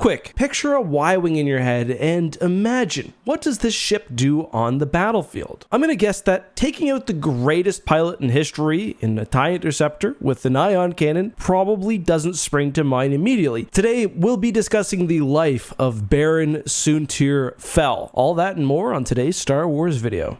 quick, picture a Y-wing in your head and imagine, what does this ship do on the battlefield? I'm going to guess that taking out the greatest pilot in history in a TIE Interceptor with an ion cannon probably doesn't spring to mind immediately. Today, we'll be discussing the life of Baron Soontir Fel. All that and more on today's Star Wars video.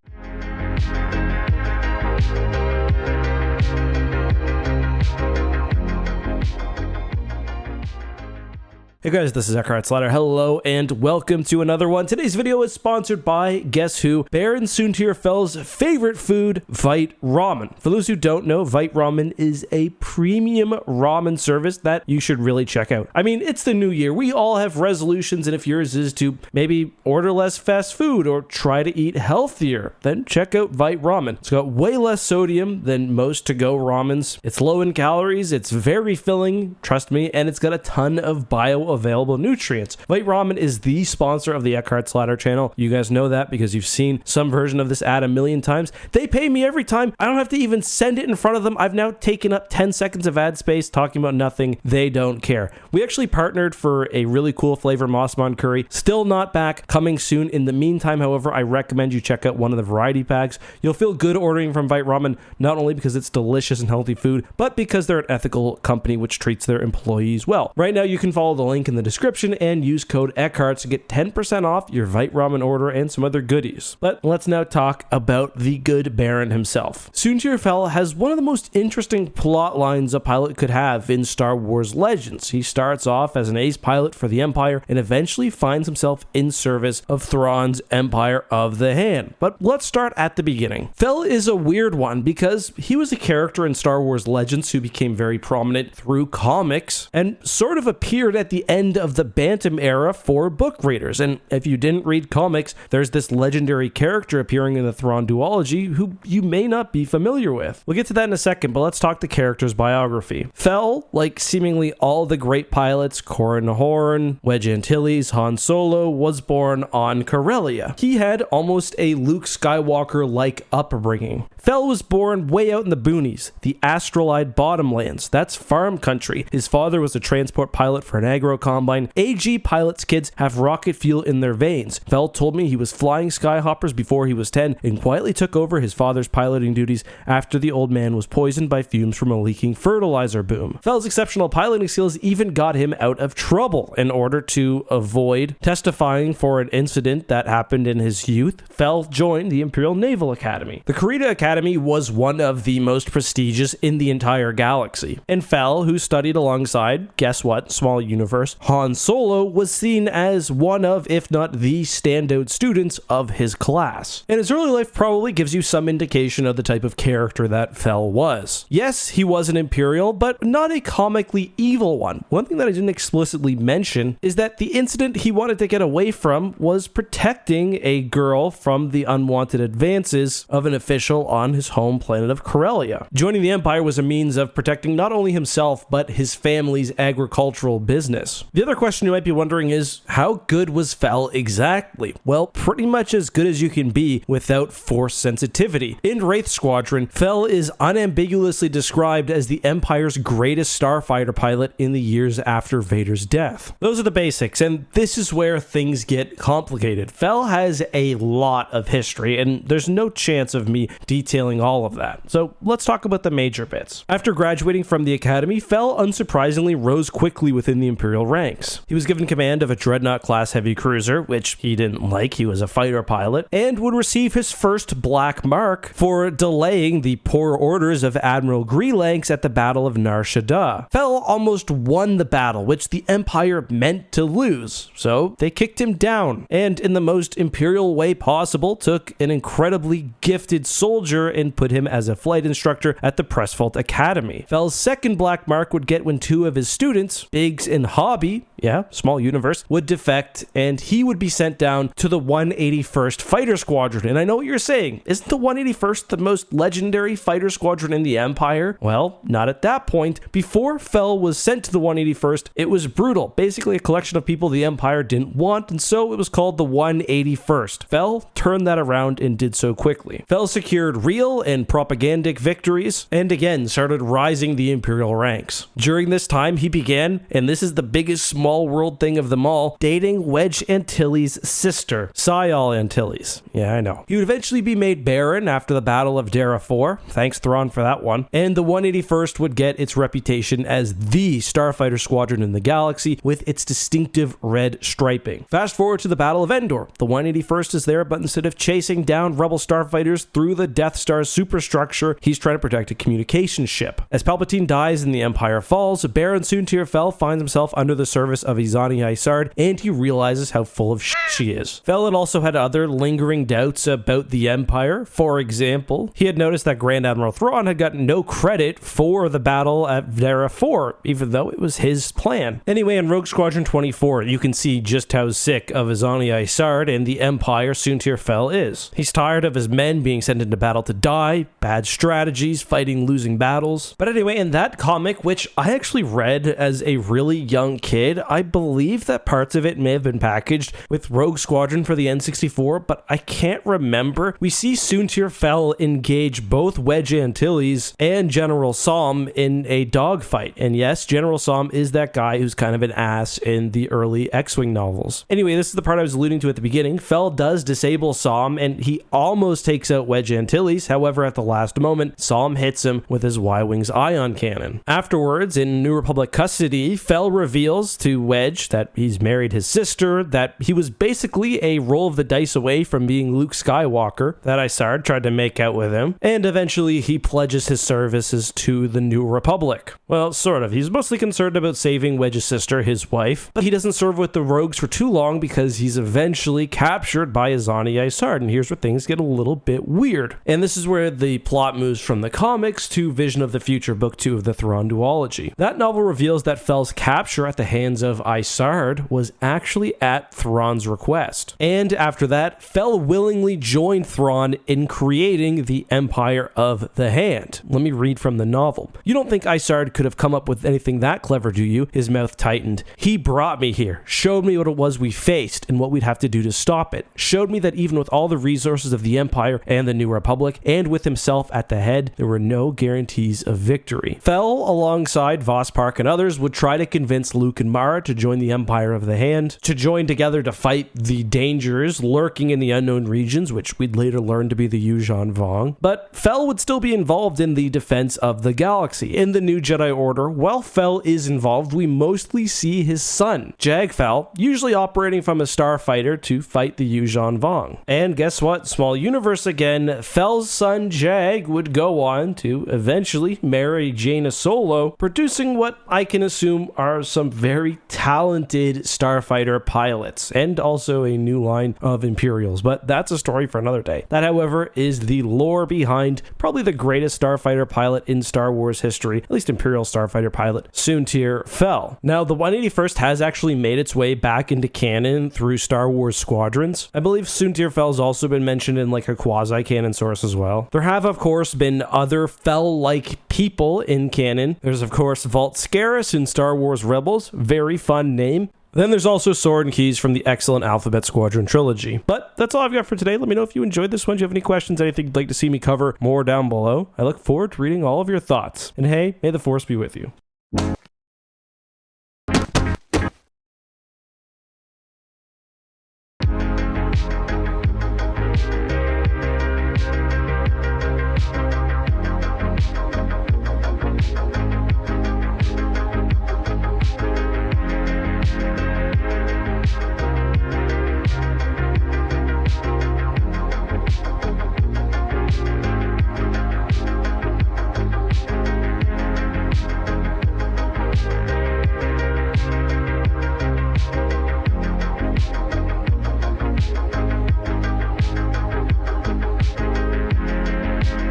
Hey guys, this is Eckhart Slider. Hello and welcome to another one. Today's video is sponsored by, guess who? Baron Soontir Fel's favorite food, Vite Ramen. For those who don't know, Vite Ramen is a premium ramen service that you should really check out. I mean, it's the new year. We all have resolutions, and if yours is to maybe order less fast food or try to eat healthier, then check out Vite Ramen. It's got way less sodium than most to-go ramens. It's low in calories, it's very filling, trust me, and it's got a ton of bioavailable nutrients. Vite Ramen is the sponsor of the Eckhart Slider channel. You guys know that because you've seen some version of this ad a million times. They pay me every time. I don't have to even send it in front of them. I've now taken up 10 seconds of ad space talking about nothing. They don't care. We actually partnered for a really cool flavor Mossman curry. Still not back, coming soon. In the meantime, however, I recommend you check out one of the variety packs. You'll feel good ordering from Vite Ramen, not only because it's delicious and healthy food, but because they're an ethical company which treats their employees well. Right now, you can follow the link in the description and use code Eckhart to get 10% off your Vite Ramen order and some other goodies. But let's now talk about the good Baron himself. Soontir Fel has one of the most interesting plot lines a pilot could have in Star Wars Legends. He starts off as an ace pilot for the Empire and eventually finds himself in service of Thrawn's Empire of the Hand. But let's start at the beginning. Fel is a weird one because he was a character in Star Wars Legends who became very prominent through comics and sort of appeared at the end of the Bantam era for book readers. And if you didn't read comics, there's this legendary character appearing in the Thrawn duology who you may not be familiar with. We'll get to that in a second, but let's talk the character's biography. Fel, like seemingly all the great pilots, Corran Horn, Wedge Antilles, Han Solo, was born on Corellia. He had almost a Luke Skywalker-like upbringing. Fel was born way out in the boonies, the Astrolide Bottomlands. That's farm country. His father was a transport pilot for an agro combine. AG pilots' kids have rocket fuel in their veins. Fel told me he was flying skyhoppers before he was 10 and quietly took over his father's piloting duties after the old man was poisoned by fumes from a leaking fertilizer boom. Fel's exceptional piloting skills even got him out of trouble. In order to avoid testifying for an incident that happened in his youth, Fel joined the Imperial Naval Academy. The Karita Academy was one of the most prestigious in the entire galaxy. And Fel, who studied alongside, guess what, small universe, Han Solo, was seen as one of, if not the standout students of his class. And his early life probably gives you some indication of the type of character that Fel was. Yes, he was an Imperial, but not a comically evil one. One thing that I didn't explicitly mention is that the incident he wanted to get away from was protecting a girl from the unwanted advances of an official on his home planet of Corellia. Joining the Empire was a means of protecting not only himself, but his family's agricultural business. The other question you might be wondering is, how good was Fel exactly? Well, pretty much as good as you can be without force sensitivity. In Wraith Squadron, Fel is unambiguously described as the Empire's greatest starfighter pilot in the years after Vader's death. Those are the basics, and this is where things get complicated. Fel has a lot of history, and there's no chance of me detailing all of that. So let's talk about the major bits. After graduating from the Academy, Fel unsurprisingly rose quickly within the Imperial ranks. He was given command of a Dreadnought-class heavy cruiser, which he didn't like, he was a fighter pilot, and would receive his first black mark for delaying the poor orders of Admiral Greelanks at the Battle of Nar Shaddaa. Fel almost won the battle, which the Empire meant to lose, so they kicked him down, and in the most Imperial way possible, took an incredibly gifted soldier and put him as a flight instructor at the Pressfault Academy. Fel's second black mark would get when two of his students, Biggs and Hobby, yeah, small universe, would defect, and he would be sent down to the 181st Fighter Squadron. And I know what you're saying, isn't the 181st the most legendary fighter squadron in the Empire? Well, not at that point. Before Fel was sent to the 181st, it was brutal, basically a collection of people the Empire didn't want, and so it was called the 181st. Fel turned that around and did so quickly. Fel secured real and propagandic victories, and again started rising the Imperial ranks. During this time, he began, and this is the big biggest small world thing of them all, dating Wedge Antilles' sister, Syal Antilles. Yeah, I know. He would eventually be made Baron after the Battle of Dara 4. Thanks, Thrawn, for that one. And the 181st would get its reputation as the starfighter squadron in the galaxy with its distinctive red striping. Fast forward to the Battle of Endor. The 181st is there, but instead of chasing down rebel starfighters through the Death Star's superstructure, he's trying to protect a communications ship. As Palpatine dies and the Empire falls, Baron Soontir Fel finds himself under the service of Izani Isard, and he realizes how full of shit she is. Fel had also had other lingering doubts about the Empire. For example, he had noticed that Grand Admiral Thrawn had gotten no credit for the battle at Dara 4, even though it was his plan. Anyway, in Rogue Squadron 24, you can see just how sick of Izani Isard and the Empire Soontir Fel is. He's tired of his men being sent into battle to die, bad strategies, fighting losing battles. But anyway, in that comic, which I actually read as a really young kid, I believe that parts of it may have been packaged with Rogue Squadron for the N64, but I can't remember. We see Soontir Fel engage both Wedge Antilles and General Som in a dogfight. And yes, General Som is that guy who's kind of an ass in the early X-Wing novels. Anyway, this is the part I was alluding to at the beginning. Fel does disable Som, and he almost takes out Wedge Antilles. However, at the last moment, Som hits him with his Y-Wing's ion cannon. Afterwards, in New Republic custody, Fel reveals to Wedge that he's married his sister, that he was basically a roll of the dice away from being Luke Skywalker, that Isard tried to make out with him, and eventually he pledges his services to the New Republic. Well, sort of. He's mostly concerned about saving Wedge's sister, his wife, but he doesn't serve with the rogues for too long because he's eventually captured by Izani Isard, and here's where things get a little bit weird. And this is where the plot moves from the comics to Vision of the Future, Book 2 of the Thrawn duology. That novel reveals that Fel's capture at the hands of Isard was actually at Thrawn's request. And after that, Fel willingly joined Thrawn in creating the Empire of the Hand. Let me read from the novel. "You don't think Isard could have come up with anything that clever, do you?" His mouth tightened. "He brought me here, showed me what it was we faced and what we'd have to do to stop it. Showed me that even with all the resources of the Empire and the New Republic, and with himself at the head, there were no guarantees of victory." Fel, alongside Vos Park and others, would try to convince Luke and Mara to join the Empire of the Hand, to join together to fight the dangers lurking in the unknown regions, which we'd later learn to be the Yuuzhan Vong. But Fel would still be involved in the defense of the galaxy. In the New Jedi Order, while Fel is involved, we mostly see his son, Jag Fel, usually operating from a starfighter to fight the Yuuzhan Vong. And guess what? Small universe again, Fel's son Jag would go on to eventually marry Jaina Solo, producing what I can assume are some very talented starfighter pilots, and also a new line of Imperials, but that's a story for another day. That, however, is the lore behind probably the greatest starfighter pilot in Star Wars history, at least Imperial starfighter pilot, Soontir Fel. Now, the 181st has actually made its way back into canon through Star Wars Squadrons. I believe Soontir Fel's also been mentioned in like a quasi-canon source as well. There have, of course, been other Fel-like people in canon. There's, of course, Valt Scarus in Star Wars Rebels. Very fun name. Then there's also Sword and Keys from the excellent Alphabet Squadron trilogy. But that's all I've got for today. Let me know if you enjoyed this one. Do you have any questions, anything you'd like to see me cover more down below? I look forward to reading all of your thoughts. And hey, may the Force be with you.